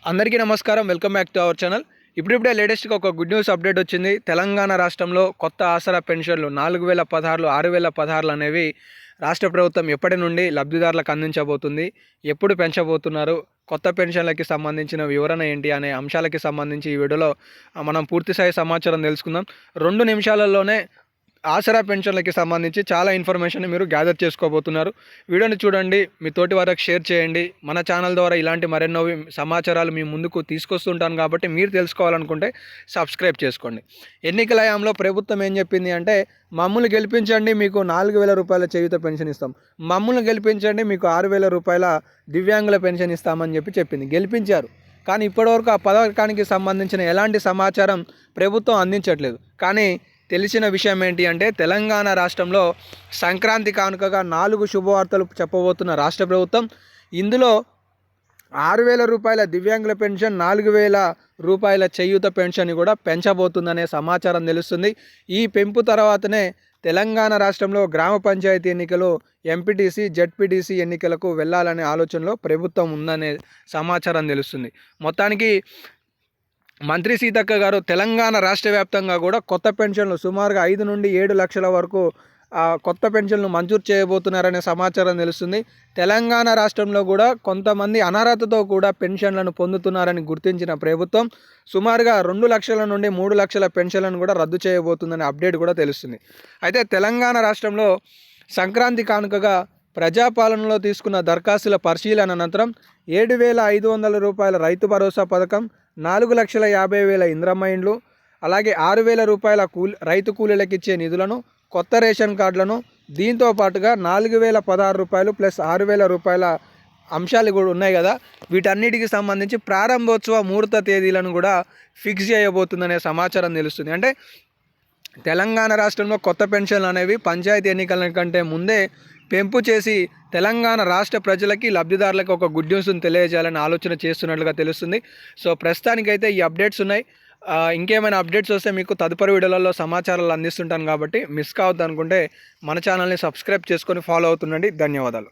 అందరికీ నమస్కారం. Welcome back to our channel. ఇప్పుడిప్పుడే లేటెస్ట్గా ఒక గుడ్ న్యూస్ అప్డేట్ వచ్చింది. తెలంగాణ రాష్ట్రంలో కొత్త ఆసరా పెన్షన్లు 4016 6016 అనేవి రాష్ట్ర ప్రభుత్వం ఎప్పటి నుండి లబ్ధిదారులకు అందించబోతుంది, ఎప్పుడు పెంచబోతున్నారు, కొత్త పెన్షన్లకి సంబంధించిన వివరణ ఏంటి అనే అంశాలకి సంబంధించి ఈ వీడియోలో మనం పూర్తిస్థాయి సమాచారం తెలుసుకుందాం. 2 నిమిషాలలోనే ఆసరా పెన్షన్లకి సంబంధించి చాలా ఇన్ఫర్మేషన్ మీరు గ్యాదర్ చేసుకోబోతున్నారు. వీడియోని చూడండి, మీ తోటి వారికి షేర్ చేయండి. మన ఛానల్ ద్వారా ఇలాంటి మరెన్నో సమాచారాలు మీ ముందుకు తీసుకొస్తుంటాను కాబట్టి మీరు తెలుసుకోవాలనుకుంటే సబ్స్క్రైబ్ చేసుకోండి. ఎన్నికల హయాంలో ప్రభుత్వం ఏం చెప్పింది అంటే, మమ్మల్ని గెలిపించండి, మీకు 4000 రూపాయల చేయూత పెన్షన్ ఇస్తాం, మమ్మల్ని గెలిపించండి, మీకు 6000 రూపాయల దివ్యాంగుల పెన్షన్ ఇస్తామని చెప్పింది. గెలిపించారు, కానీ ఇప్పటివరకు ఆ పథకానికి సంబంధించిన ఎలాంటి సమాచారం ప్రభుత్వం అందించట్లేదు. కానీ తెలిసిన విషయం ఏంటి అంటే, తెలంగాణ రాష్ట్రంలో సంక్రాంతి కానుకగా 4 శుభవార్తలు చెప్పబోతున్న రాష్ట్ర ప్రభుత్వం. ఇందులో 6000 రూపాయల దివ్యాంగుల పెన్షన్, 4000 రూపాయల చేయూత పెన్షన్ కూడా పెంచబోతుందనే సమాచారం తెలుస్తుంది. ఈ పెంపు తర్వాతనే తెలంగాణ రాష్ట్రంలో గ్రామ పంచాయతీ ఎన్నికలు, ఎంపీటీసీ, జెడ్పీటీసీ ఎన్నికలకు వెళ్ళాలనే ఆలోచనలో ప్రభుత్వం ఉందనే సమాచారం తెలుస్తుంది. మొత్తానికి మంత్రి సీతక్క గారు తెలంగాణ రాష్ట్ర వ్యాప్తంగా కూడా కొత్త పెన్షన్లు సుమారుగా 5 నుండి 7 లక్షల వరకు కొత్త పెన్షన్లు మంజూరు చేయబోతున్నారనే సమాచారం తెలుస్తుంది. తెలంగాణ రాష్ట్రంలో కూడా కొంతమంది అనర్హతతో కూడా పెన్షన్లను పొందుతున్నారని గుర్తించిన ప్రభుత్వం సుమారుగా 2 లక్షల నుండి 3 లక్షల పెన్షన్లను కూడా రద్దు చేయబోతుందనే అప్డేట్ కూడా తెలుస్తుంది. అయితే తెలంగాణ రాష్ట్రంలో సంక్రాంతి కానుకగా ప్రజాపాలనలో తీసుకున్న దరఖాస్తుల పరిశీలన అనంతరం 7500 రూపాయల రైతు భరోసా పథకం, 4,50,000 ఇంద్రమ్మ ఇండ్లు, అలాగే 6,000 రూపాయల రైతు కూలీలకు ఇచ్చే నిధులను, కొత్త రేషన్ కార్డులను, దీంతో పాటుగా 4,016 రూపాయలు ప్లస్ 6,000 రూపాయల అంశాలు కూడా ఉన్నాయి కదా, వీటన్నిటికి సంబంధించి ప్రారంభోత్సవ ముహూర్త తేదీలను కూడా ఫిక్స్ చేయబోతుందనే సమాచారం తెలుస్తుంది. అంటే తెలంగాణ రాష్ట్రంలో కొత్త పెన్షన్లు అనేవి పంచాయతీ ఎన్నికల కంటే ముందే పెంపు చేసి తెలంగాణ రాష్ట్ర ప్రజలకి, లబ్ధిదారులకు ఒక గుడ్ న్యూస్ని తెలియజేయాలని ఆలోచన చేస్తున్నట్లుగా తెలుస్తుంది. సో ప్రస్తుతానికైతే ఈ అప్డేట్స్ ఉన్నాయి. ఇంకేమైనా అప్డేట్స్ వస్తే మీకు తదుపరి వీడియోలలో సమాచారాలు అందిస్తుంటాను కాబట్టి మిస్ కావద్దు అనుకుంటే మన ఛానల్ని సబ్స్క్రైబ్ చేసుకొని ఫాలో అవుతుండండి. ధన్యవాదాలు.